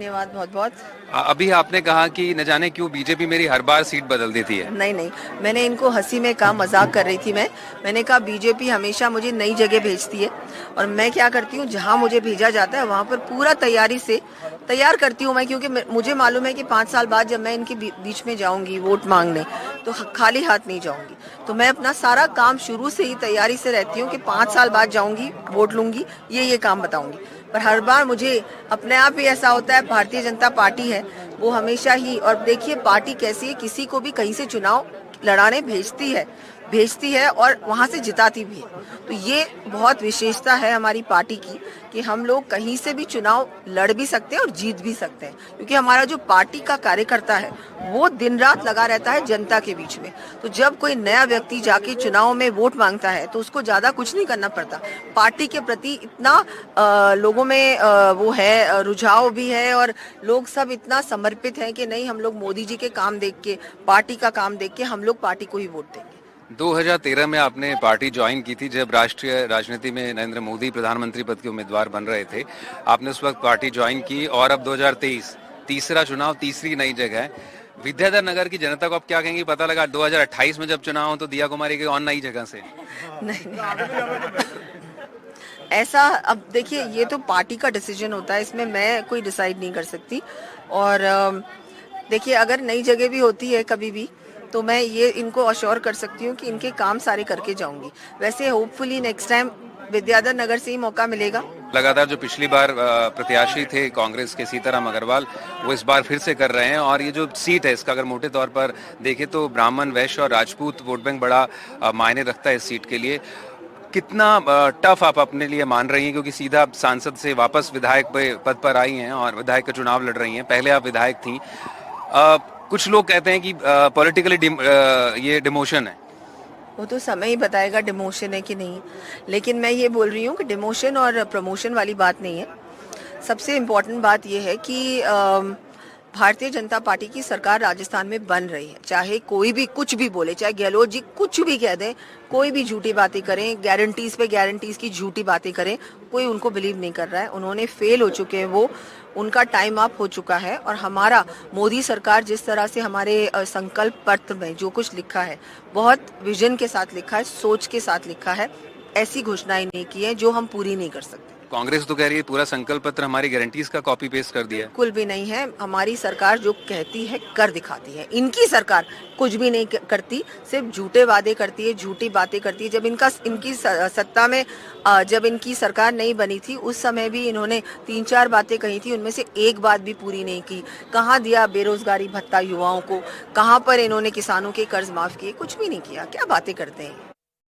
धन्यवाद बहुत बहुत। अभी आपने कहा कि न जाने क्यों बीजेपी मेरी हर बार सीट बदल देती है। नहीं नहीं, मैंने इनको हंसी में कहा, मजाक कर रही थी मैंने कहा बीजेपी हमेशा मुझे नई जगह भेजती है और मैं क्या करती हूँ, जहाँ मुझे भेजा जाता है वहाँ पर पूरा तैयारी से तैयार करती हूँ मैं, क्योंकि मुझे मालूम है कि 5 साल बाद जब मैं इनके बीच में जाऊंगी वोट मांगने, तो खाली हाथ नहीं जाऊंगी। तो मैं अपना सारा काम शुरू से ही तैयारी से रहती हूँ कि 5 साल बाद जाऊंगी, वोट लूंगी, ये काम बताऊंगी। पर हर बार मुझे अपने आप ही ऐसा होता है, भारतीय जनता पार्टी है वो हमेशा ही, और देखिए पार्टी कैसी है, किसी को भी कहीं से चुनाव लड़ाने भेजती है और वहां से जिताती भी है। तो ये बहुत विशेषता है हमारी पार्टी की कि हम लोग कहीं से भी चुनाव लड़ भी सकते हैं और जीत भी सकते हैं, क्योंकि हमारा जो पार्टी का कार्यकर्ता है वो दिन रात लगा रहता है जनता के बीच में। तो जब कोई नया व्यक्ति जाके चुनाव में वोट मांगता है तो उसको ज्यादा कुछ नहीं करना पड़ता। पार्टी के प्रति इतना लोगों में वो है, रुझाव भी है, और लोग सब इतना समर्पित हैं कि नहीं, हम लोग मोदी जी के काम देख के, पार्टी का काम देख के हम लोग पार्टी को ही वोट देंगे। 2013 में आपने पार्टी ज्वाइन की थी जब राष्ट्रीय राजनीति में नरेंद्र मोदी प्रधानमंत्री पद के उम्मीदवार बन रहे थे। आपने उस वक्त पार्टी ज्वाइन की और अब 2023 तीसरा चुनाव, तीसरी नई जगह है। विद्याधर नगर की जनता को आप क्या कहेंगे? पता लगा 2028 में जब चुनाव हो तो दिया कुमारी की और नई जगह से। नहीं ऐसा, अब देखिए ये तो पार्टी का डिसीजन होता है, इसमें मैं कोई डिसाइड नहीं कर सकती। और देखिए अगर नई जगह भी होती है कभी भी, तो मैं ये इनको अश्योर कर सकती हूँ कि इनके काम सारे करके जाऊंगी। वैसे hopefully next time Vidyadhar Nagar से ही मौका मिलेगा। लगातार जो पिछली बार प्रत्याशी थे कांग्रेस के सीताराम अग्रवाल, वो इस बार फिर से कर रहे हैं और ये जो सीट है इसका अगर मोटे तौर पर देखें तो ब्राह्मण, वैश्य और राजपूत वोट बैंक बड़ा मायने रखता है इस सीट के लिए। कितना टफ आप अपने लिए मान रही हैं, क्योंकि सीधा सांसद से वापस विधायक पद पर आई हैं और विधायक का चुनाव लड़ रही हैं, पहले आप विधायक थी। कुछ लोग कहते हैं कि पॉलिटिकली ये डिमोशन है। वो तो समय ही बताएगा डिमोशन है कि नहीं, लेकिन मैं ये बोल रही हूँ कि डिमोशन और प्रमोशन वाली बात नहीं है। सबसे इम्पोर्टेंट बात यह है कि भारतीय जनता पार्टी की सरकार राजस्थान में बन रही है। चाहे कोई भी कुछ भी बोले, चाहे गहलोत जी कुछ भी कह दें, कोई भी झूठी बातें करें, गारंटीज पे गारंटीज की झूठी बातें करें, कोई उनको बिलीव नहीं कर रहा है। उन्होंने फेल हो चुके हैं, वो उनका टाइम अप हो चुका है। और हमारा मोदी सरकार जिस तरह से हमारे संकल्प पत्र में जो कुछ लिखा है, बहुत विजन के साथ लिखा है, सोच के साथ लिखा है। ऐसी घोषणाएं नहीं की है जो हम पूरी नहीं कर सकते। कांग्रेस तो कह रही है पूरा संकल्प पत्र हमारी गारंटीज का कॉपी पेस्ट कर दिया है। कुल भी नहीं है, हमारी सरकार जो कहती है कर दिखाती है। इनकी सरकार कुछ भी नहीं करती, सिर्फ झूठे वादे करती है, झूठी बातें करती है। जब इनकी सत्ता में जब इनकी सरकार नहीं बनी थी उस समय भी इन्होंने 3-4 बातें कही थी, उनमें से एक बात भी पूरी नहीं की। कहाँ दिया बेरोजगारी भत्ता युवाओं को, कहाँ पर इन्होंने किसानों के कर्ज माफ किए? कुछ भी नहीं किया। क्या बातें करते हैं।